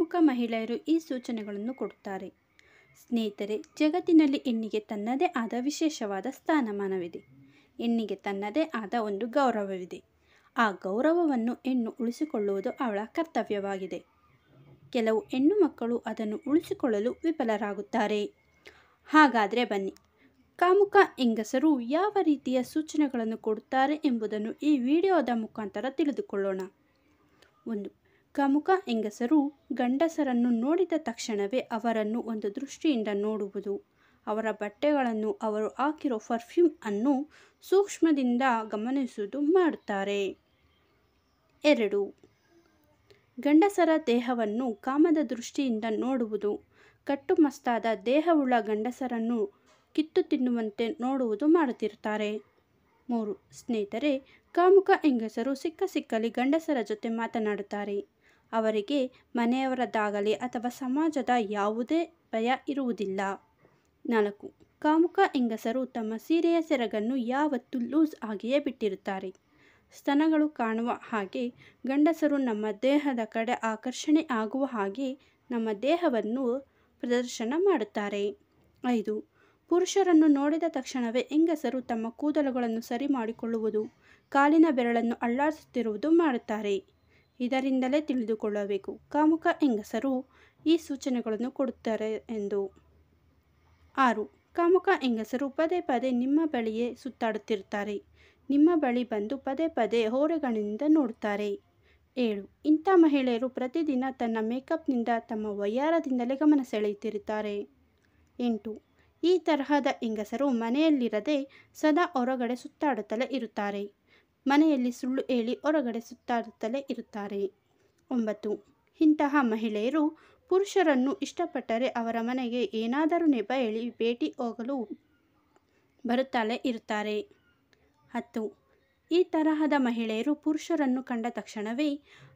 ಕಾಮುಕ ಮಹಿಳೆಯರು ಈ ಸೂಚನೆಗಳನ್ನು ಕೊಡುತ್ತಾರೆ. ಸ್ನೇಹಿತರೆ, ಜಗತ್ತಿನಲ್ಲಿ ಹೆಣ್ಣಿಗೆ ತನ್ನದೇ ಆದ ವಿಶೇಷವಾದ ಸ್ಥಾನಮಾನವಿದೆ. ಹೆಣ್ಣಿಗೆ ತನ್ನದೇ ಆದ ಒಂದು ಗೌರವವಿದೆ. ಆ ಗೌರವವನ್ನು ಹೆಣ್ಣು ಉಳಿಸಿಕೊಳ್ಳುವುದು ಅವಳ ಕರ್ತವ್ಯವಾಗಿದೆ. ಕೆಲವು ಹೆಣ್ಣು ಮಕ್ಕಳು ಅದನ್ನು ಉಳಿಸಿಕೊಳ್ಳಲು ವಿಫಲರಾಗುತ್ತಾರೆ. ಹಾಗಾದರೆ ಬನ್ನಿ, ಕಾಮುಕ ಹೆಂಗಸರು ಯಾವ ರೀತಿಯ ಸೂಚನೆಗಳನ್ನು ಕೊಡುತ್ತಾರೆ ಎಂಬುದನ್ನು ಈ ವಿಡಿಯೋದ ಮುಖಾಂತರ ತಿಳಿದುಕೊಳ್ಳೋಣ. 1. ಕಾಮುಕ ಹೆಂಗಸರು ಗಂಡಸರನ್ನು ನೋಡಿದ ತಕ್ಷಣವೇ ಅವರನ್ನು ಒಂದು ದೃಷ್ಟಿಯಿಂದ ನೋಡುವುದು, ಅವರ ಬಟ್ಟೆಗಳನ್ನು, ಅವರು ಹಾಕಿರೋ ಪರ್ಫ್ಯೂಮ್ ಅನ್ನು ಸೂಕ್ಷ್ಮದಿಂದ ಗಮನಿಸುವುದು ಮಾಡುತ್ತಾರೆ. 2. ಗಂಡಸರ ದೇಹವನ್ನು ಕಾಮದ ದೃಷ್ಟಿಯಿಂದ ನೋಡುವುದು, ಕಟ್ಟುಮಸ್ತಾದ ದೇಹವುಳ್ಳ ಗಂಡಸರನ್ನು ಕಿತ್ತು ತಿನ್ನುವಂತೆ ನೋಡುವುದು ಮಾಡುತ್ತಿರುತ್ತಾರೆ. 3. ಸ್ನೇಹಿತರೆ, ಕಾಮುಕ ಹೆಂಗಸರು ಸಿಕ್ಕಲ್ಲಿ ಗಂಡಸರ ಜೊತೆ ಮಾತನಾಡುತ್ತಾರೆ. ಅವರಿಗೆ ಮನೆಯವರದ್ದಾಗಲಿ ಅಥವಾ ಸಮಾಜದ ಯಾವುದೇ ಭಯ ಇರುವುದಿಲ್ಲ. 4. ಕಾಮುಕ ಹೆಂಗಸರು ತಮ್ಮ ಸೀರೆಯ ಸೆರಗನ್ನು ಯಾವತ್ತೂ ಲೂಸ್ ಆಗಿಯೇ ಬಿಟ್ಟಿರುತ್ತಾರೆ. ಸ್ತನಗಳು ಕಾಣುವ ಹಾಗೆ, ಗಂಡಸರು ನಮ್ಮ ದೇಹದ ಕಡೆ ಆಕರ್ಷಣೆ ಆಗುವ ಹಾಗೆ ನಮ್ಮ ದೇಹವನ್ನು ಪ್ರದರ್ಶನ ಮಾಡುತ್ತಾರೆ. 5. ಪುರುಷರನ್ನು ನೋಡಿದ ತಕ್ಷಣವೇ ಹೆಂಗಸರು ತಮ್ಮ ಕೂದಲುಗಳನ್ನು ಸರಿ ಮಾಡಿಕೊಳ್ಳುವುದು, ಕಾಲಿನ ಬೆರಳನ್ನು ಅಲ್ಲಾಡಿಸುತ್ತಿರುವುದು ಮಾಡುತ್ತಾರೆ. ಇದರಿಂದಲೇ ತಿಳಿದುಕೊಳ್ಳಬೇಕು ಕಾಮುಕ ಹೆಂಗಸರು ಈ ಸೂಚನೆಗಳನ್ನು ಕೊಡುತ್ತಾರೆ ಎಂದು. 6. ಕಾಮುಕ ಹೆಂಗಸರು ಪದೇ ಪದೇ ನಿಮ್ಮ ಬಳಿಯೇ ಸುತ್ತಾಡುತ್ತಿರುತ್ತಾರೆ. ನಿಮ್ಮ ಬಳಿ ಬಂದು ಪದೇ ಪದೇ ಓರೆಗಳಿಂದ ನೋಡುತ್ತಾರೆ. 7. ಇಂಥ ಮಹಿಳೆಯರು ಪ್ರತಿದಿನ ತನ್ನ ಮೇಕಪ್ನಿಂದ, ತಮ್ಮ ವಯ್ಯಾರದಿಂದಲೇ ಗಮನ ಸೆಳೆಯುತ್ತಿರುತ್ತಾರೆ. 8. ಈ ತರಹದ ಹೆಂಗಸರು ಮನೆಯಲ್ಲಿರದೆ ಸದಾ ಹೊರಗಡೆ ಸುತ್ತಾಡುತ್ತಲೇ ಇರುತ್ತಾರೆ. ಮನೆಯಲ್ಲಿ ಸುಳ್ಳು ಹೇಳಿ ಹೊರಗಡೆ ಸುತ್ತಾಡುತ್ತಲೇ ಇರುತ್ತಾರೆ. 9. ಇಂತಹ ಮಹಿಳೆಯರು ಪುರುಷರನ್ನು ಇಷ್ಟಪಟ್ಟರೆ ಅವರ ಮನೆಗೆ ಏನಾದರೂ ನೆಪ ಹೇಳಿ ಭೇಟಿ ಹೋಗಲು ಬರುತ್ತಲೇ ಇರುತ್ತಾರೆ. 10. ಈ ತರಹದ ಮಹಿಳೆಯರು ಪುರುಷರನ್ನು ಕಂಡ ತಕ್ಷಣವೇ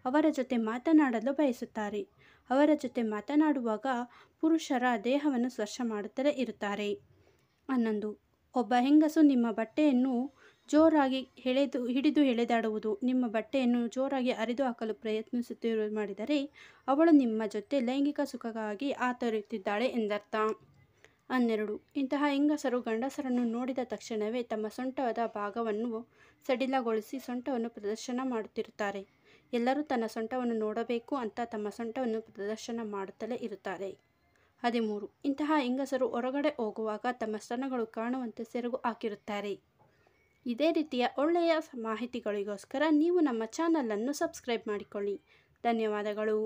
ಅವರ ಜೊತೆ ಮಾತನಾಡಲು ಬಯಸುತ್ತಾರೆ. ಅವರ ಜೊತೆ ಮಾತನಾಡುವಾಗ ಪುರುಷರ ದೇಹವನ್ನು ಸ್ಪರ್ಶ ಮಾಡುತ್ತಲೇ ಇರುತ್ತಾರೆ. 11. ಒಬ್ಬ ಹೆಂಗಸು ನಿಮ್ಮ ಬಟ್ಟೆಯನ್ನು ಜೋರಾಗಿ ಹಿಡಿದು ಎಳೆದಾಡುವುದು, ನಿಮ್ಮ ಬಟ್ಟೆಯನ್ನು ಜೋರಾಗಿ ಹರಿದು ಹಾಕಲು ಪ್ರಯತ್ನಿಸುತ್ತಿರುವುದು ಮಾಡಿದರೆ ಅವಳು ನಿಮ್ಮ ಜೊತೆ ಲೈಂಗಿಕ ಸುಖಕ್ಕಾಗಿ ಹಾತೊರೆಯುತ್ತಿದ್ದಾಳೆ ಎಂದರ್ಥ. 12. ಇಂತಹ ಹೆಂಗಸರು ಗಂಡಸರನ್ನು ನೋಡಿದ ತಕ್ಷಣವೇ ತಮ್ಮ ಸೊಂಟದ ಭಾಗವನ್ನು ಸಡಿಲಗೊಳಿಸಿ ಸೊಂಟವನ್ನು ಪ್ರದರ್ಶನ ಮಾಡುತ್ತಿರುತ್ತಾರೆ. ಎಲ್ಲರೂ ತನ್ನ ಸೊಂಟವನ್ನು ನೋಡಬೇಕು ಅಂತ ತಮ್ಮ ಸೊಂಟವನ್ನು ಪ್ರದರ್ಶನ ಮಾಡುತ್ತಲೇ ಇರುತ್ತಾರೆ. 13. ಇಂತಹ ಹೆಂಗಸರು ಹೊರಗಡೆ ಹೋಗುವಾಗ ತಮ್ಮ ಸ್ತನಗಳು ಕಾಣುವಂತೆ ಸೆರಗು ಹಾಕಿರುತ್ತಾರೆ. ಇದೇ ರೀತಿಯ ಒಳ್ಳೆಯ ಮಾಹಿತಿಗಳಿಗೋಸ್ಕರ ನೀವು ನಮ್ಮ ಚಾನಲನ್ನು ಸಬ್ಸ್ಕ್ರೈಬ್ ಮಾಡಿಕೊಳ್ಳಿ. ಧನ್ಯವಾದಗಳು.